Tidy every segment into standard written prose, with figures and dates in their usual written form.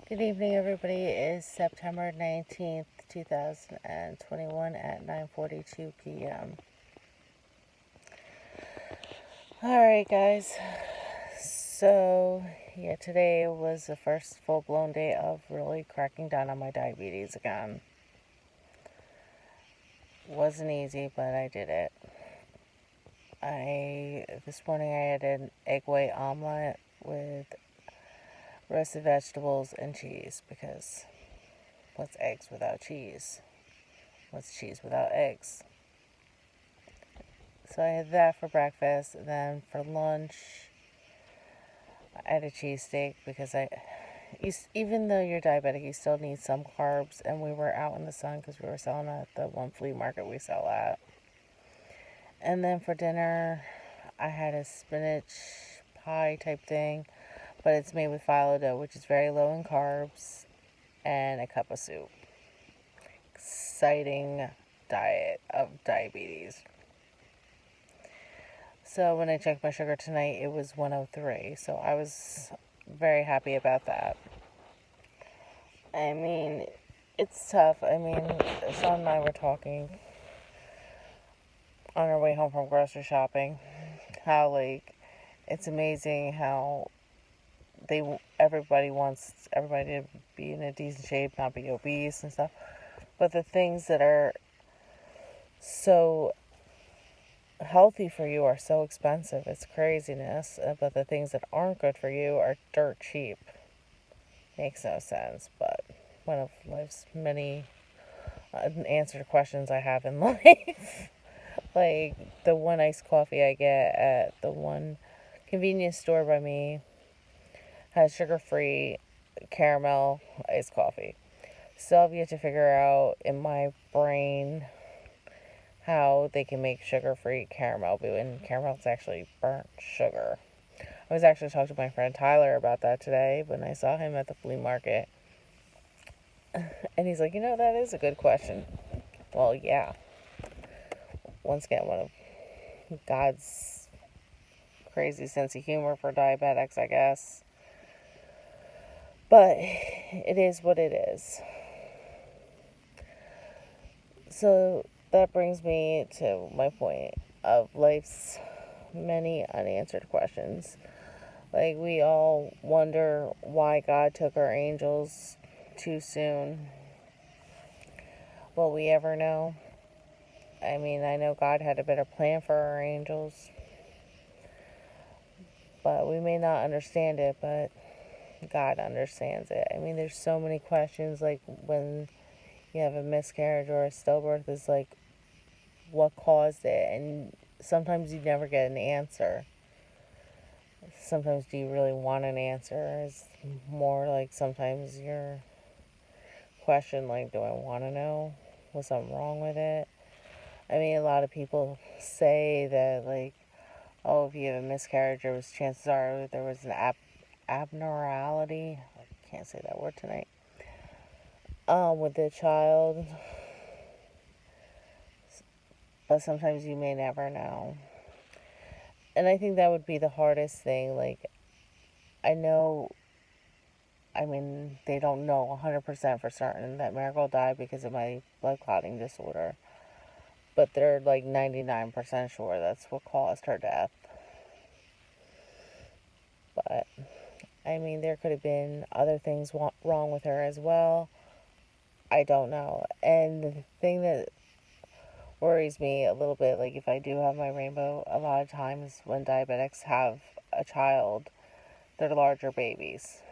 Good evening, everybody. It is September 19th, 2021 at 9:42 p.m. Alright, guys. So, yeah, today was the first full-blown day of really cracking down on my diabetes again. Wasn't easy, but I did it. This morning I had an egg white omelet with roasted vegetables and cheese, because what's eggs without cheese? What's cheese without eggs? So I had that for breakfast. Then for lunch, I had a cheesesteak because even though you're diabetic, you still need some carbs. And we were out in the sun because we were selling at the one flea market we sell at. And then for dinner, I had a spinach pie type thing, but it's made with phyllo dough, which is very low in carbs, and a cup of soup. Exciting diet of diabetes. So when I checked my sugar tonight, it was 103. So I was very happy about that. I mean, it's tough. Sean and I were talking on our way home from grocery shopping how, it's amazing how everybody wants everybody to be in a decent shape, not be obese and stuff. But the things that are so healthy for you are so expensive. It's craziness. But the things that aren't good for you are dirt cheap. Makes no sense, but one of life's many unanswered questions I have in life. Like the one iced coffee I get at the one convenience store by me has sugar-free caramel iced coffee. Still have yet to figure out in my brain how they can make sugar-free caramel, and caramel is actually burnt sugar. I was actually talking to my friend Tyler about that today when I saw him at the flea market. And he's like, that is a good question. Well, yeah. Once again, one of God's crazy sense of humor for diabetics, I guess. But it is what it is. So that brings me to my point of life's many unanswered questions. Like, we all wonder why God took our angels too soon. Will we ever know? I know God had a better plan for our angels, but we may not understand it, but God understands it. There's so many questions, like when you have a miscarriage or a stillbirth, is like, what caused it? And sometimes you never get an answer. Sometimes, do you really want an answer? It's more like sometimes your question, like, do I want to know? Was something wrong with it? A lot of people say that, like, oh, if you have a miscarriage, chances are there was an abnormality. I can't say that word tonight. With the child. But sometimes you may never know. And I think that would be the hardest thing. Like, I know, they don't know 100% for certain that Marigold died because of my blood clotting disorder. But they're like 99% sure that's what caused her death. But, there could have been other things wrong with her as well. I don't know. And the thing that worries me a little bit, like, if I do have my rainbow, a lot of times when diabetics have a child, they're larger babies.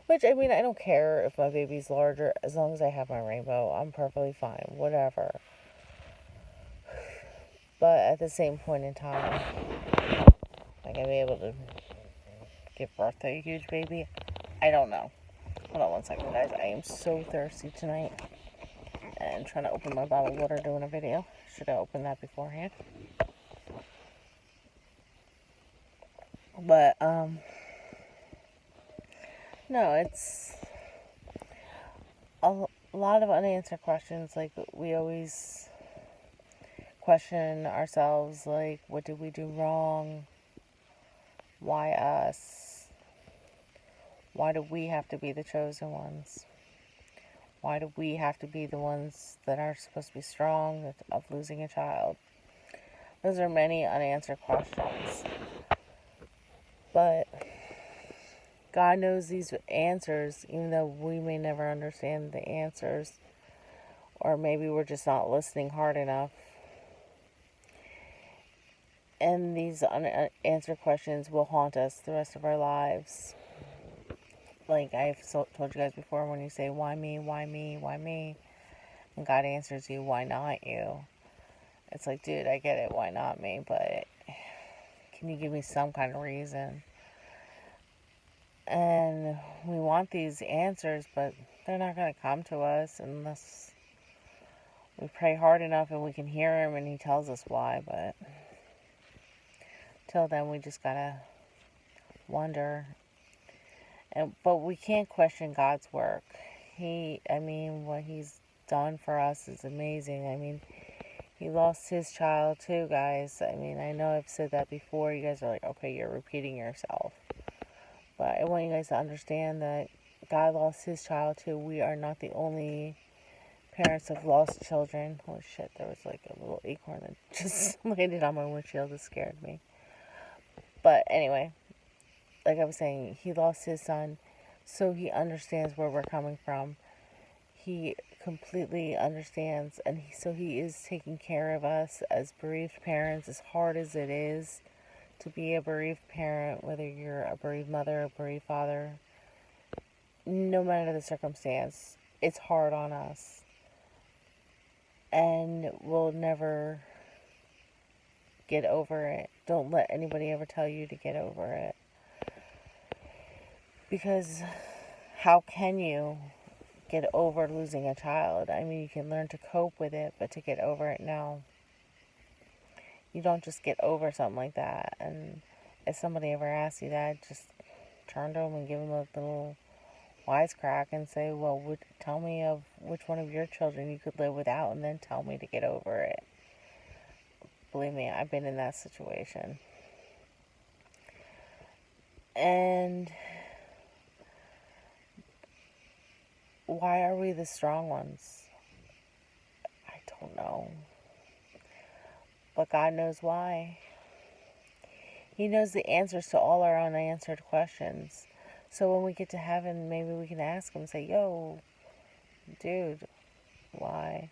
Which, I don't care if my baby's larger, as long as I have my rainbow, I'm perfectly fine, whatever. But at the same point in time, am I going to be able to give birth to a huge baby? I don't know. Hold on one second, guys. I am so thirsty tonight. And trying to open my bottle of water doing a video. Should have opened that beforehand. But, no, it's a lot of unanswered questions. Like, we always question ourselves, like, what did we do wrong? Why us? Why do we have to be the chosen ones? Why do we have to be the ones that are supposed to be strong of losing a child? Those are many unanswered questions. But God knows these answers, even though we may never understand the answers, or maybe we're just not listening hard enough. And these unanswered questions will haunt us the rest of our lives. Like I've told you guys before, when you say, why me, why me, why me? And God answers you, why not you? It's like, dude, I get it, why not me? But can you give me some kind of reason? And we want these answers, but they're not going to come to us unless we pray hard enough and we can hear Him and He tells us why. But till then, we just got to wonder. But we can't question God's work. What He's done for us is amazing. He lost His child too, guys. I know I've said that before. You guys are like, okay, you're repeating yourself. But I want you guys to understand that God lost His child too. We are not the only parents of lost children. Holy shit, there was like a little acorn that just landed on my windshield. That scared me. But anyway, like I was saying, He lost His son, so He understands where we're coming from. He completely understands, and so He is taking care of us as bereaved parents, as hard as it is to be a bereaved parent, whether you're a bereaved mother, a bereaved father. No matter the circumstance, it's hard on us. And we'll never get over it. Don't let anybody ever tell you to get over it. Because how can you get over losing a child? You can learn to cope with it, but to get over it, no. You don't just get over something like that. And if somebody ever asks you that, just turn to them and give them a little wisecrack and say, well, tell me of which one of your children you could live without, and then tell me to get over it. Believe me, I've been in that situation. And why are we the strong ones? I don't know. But God knows why. He knows the answers to all our unanswered questions. So when we get to heaven, maybe we can ask Him, say, yo, dude, why?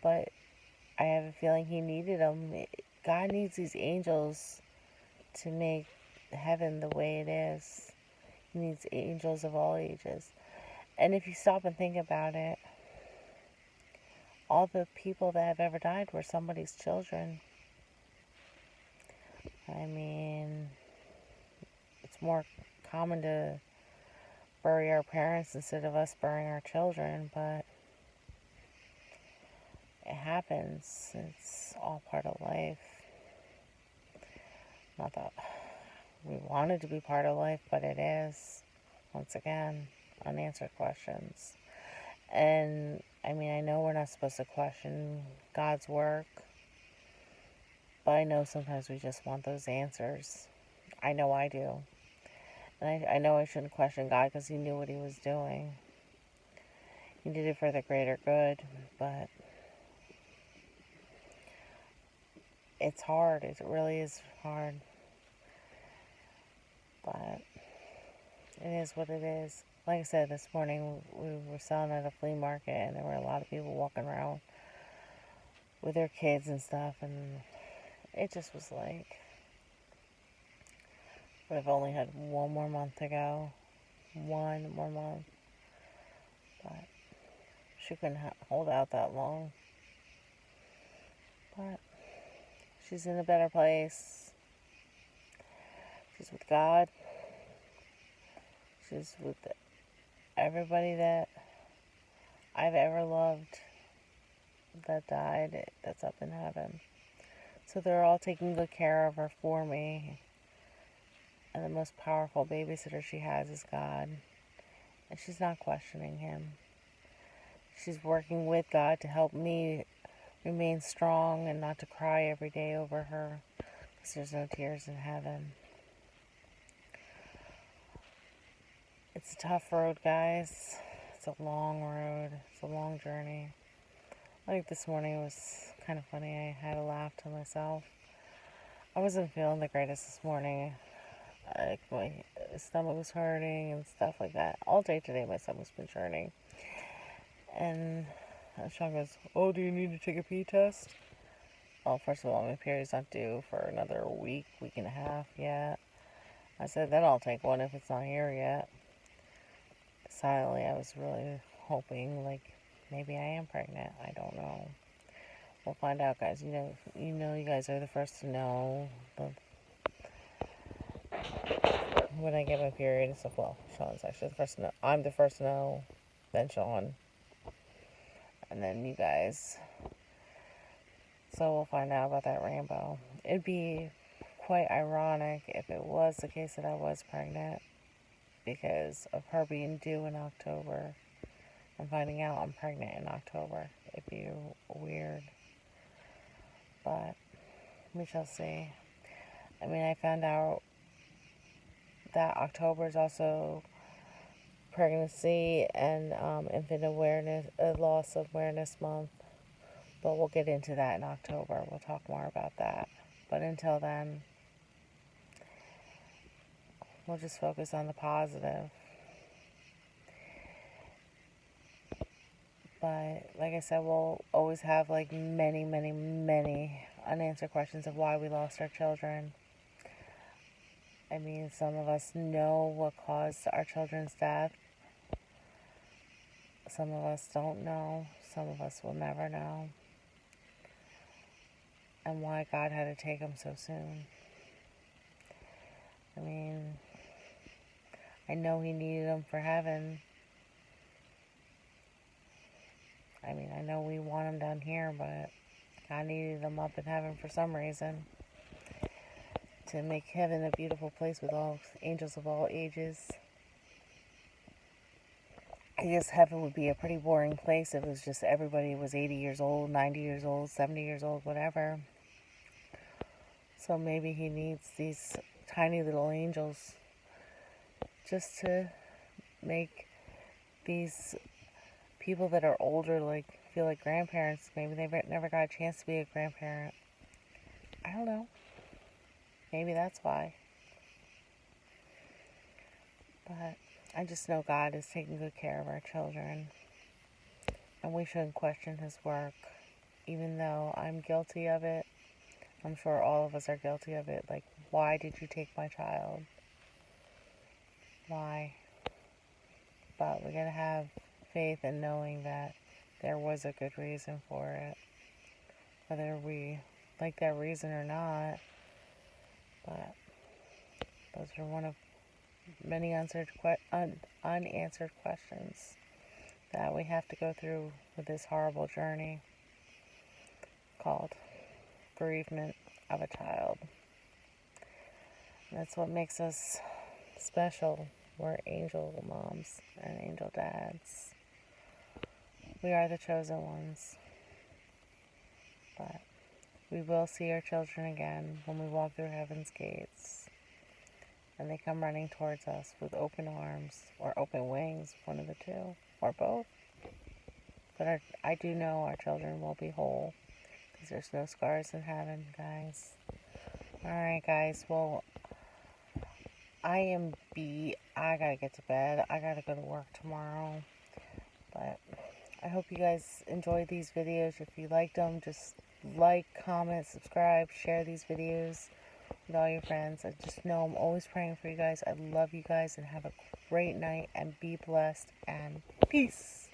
But I have a feeling He needed them. God needs these angels to make heaven the way it is. He needs angels of all ages. And if you stop and think about it, all the people that have ever died were somebody's children. It's more common to bury our parents instead of us burying our children, but it happens. It's all part of life. Not that we want it to be part of life, but it is. Once again, unanswered questions. And I know we're not supposed to question God's work, but I know sometimes we just want those answers. I know I do. And I know I shouldn't question God because He knew what He was doing. He did it for the greater good, but it's hard. It really is hard. But it is what it is. Like I said, this morning we were selling at a flea market, and there were a lot of people walking around with their kids and stuff, and it just was like, we've only had one more month to go. One more month. But she couldn't hold out that long. But she's in a better place. She's with God. She's with everybody that I've ever loved that died, that's up in heaven. So they're all taking good care of her for me. And the most powerful babysitter she has is God. And she's not questioning Him. She's working with God to help me remain strong and not to cry every day over her, because there's no tears in heaven. It's a tough road, guys. It's a long road. It's a long journey. Like this morning, it was kind of funny. I had a laugh to myself. I wasn't feeling the greatest this morning. Like my stomach was hurting and stuff like that. All day today, my stomach's been churning. And Sean goes, "Oh, do you need to take a pee test?" Well, first of all, my period's not due for another week and a half yet. I said, then I'll take one if it's not here yet. Silently, I was really hoping, like, maybe I am pregnant. I don't know. We'll find out, guys. You guys are the first to know when I get my period and stuff. Well, Sean's actually the first to know. I'm the first to know, then Sean, and then you guys. So we'll find out about that rainbow. It'd be quite ironic if it was the case that I was pregnant because of her being due in October and finding out I'm pregnant in October. It'd be weird. But we shall see. I mean, I found out that October is also pregnancy and infant awareness, loss of awareness month. But we'll get into that in October. We'll talk more about that. But until then, we'll just focus on the positive. But like I said, we'll always have like many, many, many unanswered questions of why we lost our children. I mean, some of us know what caused our children's death. Some of us don't know. Some of us will never know. And why God had to take them so soon. I mean, I know He needed them for heaven. I mean, I know we want them down here, but God needed them up in heaven for some reason. To make heaven a beautiful place with all angels of all ages. I guess heaven would be a pretty boring place if it was just everybody was 80 years old, 90 years old, 70 years old, whatever. So maybe He needs these tiny little angels just to make these people that are older feel like grandparents. Maybe they never got a chance to be a grandparent. I don't know. Maybe that's why. But I just know God is taking good care of our children. And we shouldn't question His work. Even though I'm guilty of it. I'm sure all of us are guilty of it. Like, why did you take my child? Why? But we gotta have faith in knowing that there was a good reason for it. Whether we like that reason or not. But those are one of many unanswered questions that we have to go through with this horrible journey called bereavement of a child. And that's what makes us special. We're angel moms and angel dads. We are the chosen ones. But we will see our children again when we walk through heaven's gates. And they come running towards us with open arms or open wings, one of the two, or both. But I do know our children will be whole because there's no scars in heaven, guys. Alright, guys. Well, I am beat. I gotta get to bed. I gotta go to work tomorrow. But I hope you guys enjoyed these videos. If you liked them, just like, comment, subscribe, share these videos with all your friends. I just know I'm always praying for you guys. I love you guys and have a great night and be blessed and peace.